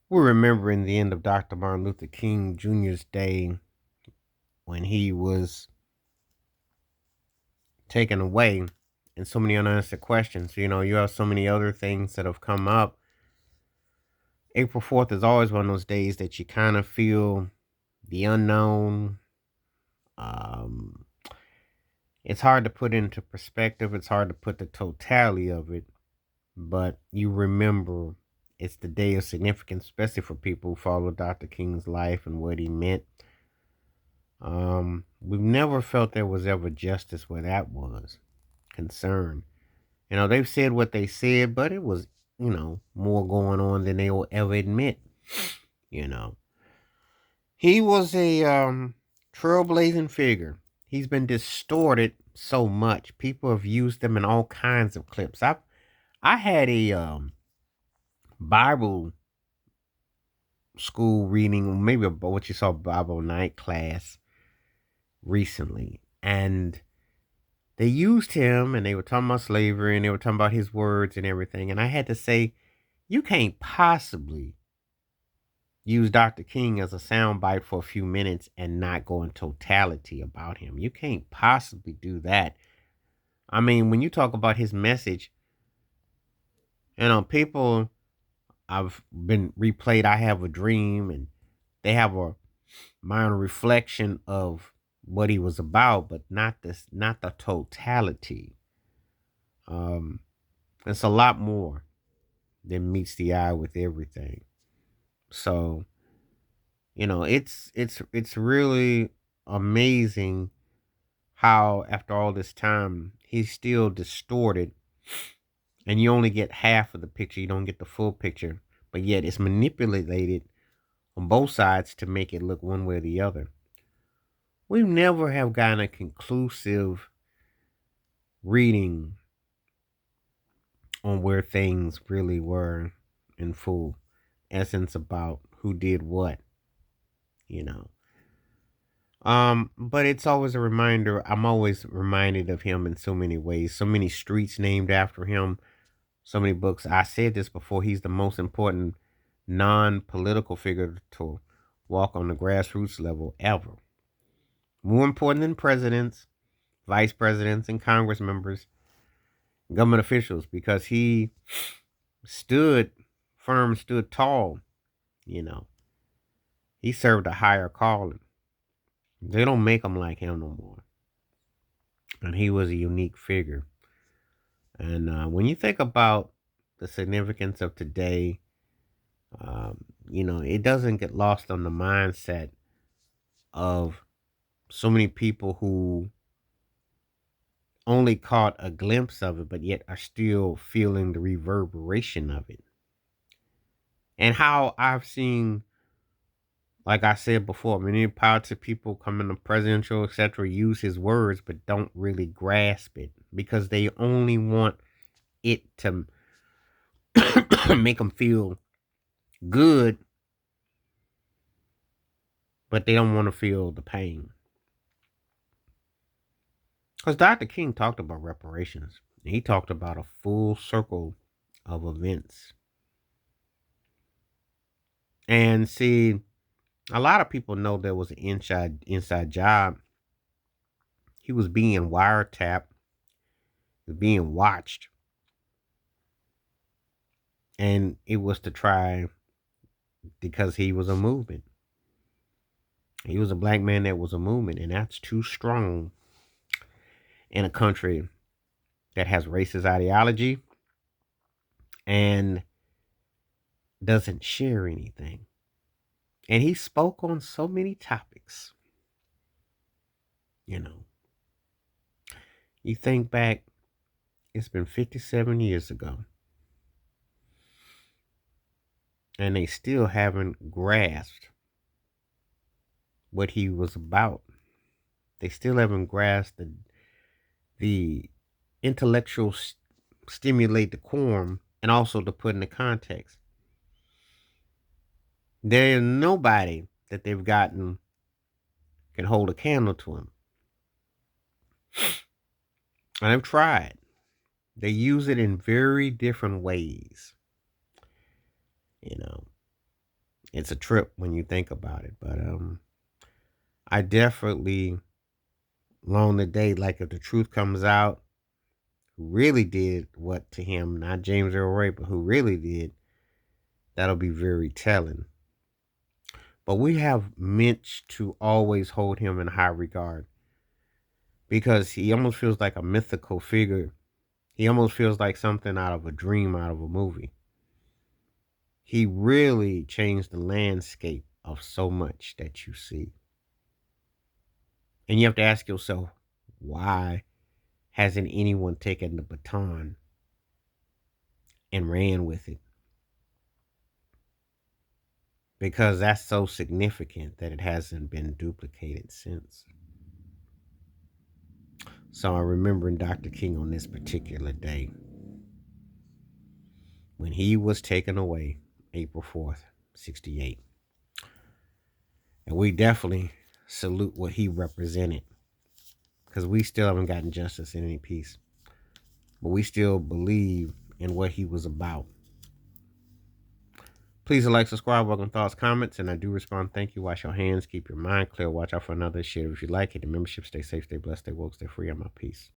We're remembering the end of Dr. Martin Luther King Jr.'s day when he was taken away, and so many unanswered questions. You have so many other things that have come up. April 4th is always one of those days that you kind of feel the unknown. Um, it's hard to put into perspective. It's hard to put the totality of it, but you remember it's the day of significance, especially for people who follow Dr. King's life and what he meant. We've never felt there was ever justice where that was concerned. They've said what they said, but it was, more going on than they will ever admit. You know, he was a trailblazing figure. He's been distorted so much. People have used him in all kinds of clips. I had a Bible school reading, maybe what you saw Bible night class recently, and they used him and they were talking about slavery and they were talking about his words and everything. And I had to say, you can't possibly use Dr. King as a soundbite for a few minutes and not go in totality about him. You can't possibly do that. I mean, when you talk about his message, people I've been replayed, I Have a Dream, and they have a minor reflection of what he was about, but not the totality. Um, it's a lot more than meets the eye with everything. So, it's really amazing how after all this time he's still distorted and you only get half of the picture, you don't get the full picture, but yet it's manipulated on both sides to make it look one way or the other. We never have gotten a conclusive reading on where things really were in full essence about who did what, you know. But it's always a reminder. I'm always reminded of him in so many ways. So many streets named after him, so many books. I said this before, he's the most important non-political figure to walk on the grassroots level ever. More important than presidents, vice presidents, and Congress members, government officials, because he stood firm, stood tall, you know. He served a higher calling. They don't make them like him no more. And he was a unique figure. And when you think about the significance of today, it doesn't get lost on the mindset of so many people who only caught a glimpse of it, but yet are still feeling the reverberation of it. And how I've seen, like I said before, many politics people come in the presidential, etc., use his words, but don't really grasp it because they only want it to make them feel good, but they don't want to feel the pain. Because Dr. King talked about reparations. He talked about a full circle of events. And see, a lot of people know there was an inside job. He was being wiretapped, was being watched, and it was to try because he was a movement. He was a black man that was a movement, and that's too strong in a country that has racist ideology and doesn't share anything. And he spoke on so many topics. You know, you think back, it's been 57 years ago, and they still haven't grasped what he was about. They still haven't grasped the intellectual stimulate the quorum and also to put in the context. There is nobody that they've gotten can hold a candle to him. And I've tried. They use it in very different ways. You know, It's a trip when you think about it. But I definitely long the day, like if the truth comes out, who really did what to him, not James Earl Ray, but who really did, that'll be very telling. But we have Mitch to always hold him in high regard because he almost feels like a mythical figure. He almost feels like something out of a dream, out of a movie. He really changed the landscape of so much that you see. And you have to ask yourself, why hasn't anyone taken the baton and ran with it? Because that's so significant that it hasn't been duplicated since. So I'm remembering Dr. King on this particular day when he was taken away, April 4th, 68. And we definitely salute what he represented because we still haven't gotten justice in any peace. But we still believe in what he was about. Please like, subscribe, welcome thoughts, comments, and I do respond. Thank you. Wash your hands, keep your mind clear, watch out for another. Share if you like it. The membership, stay safe, stay blessed, stay woke, stay free. I'm out. Peace.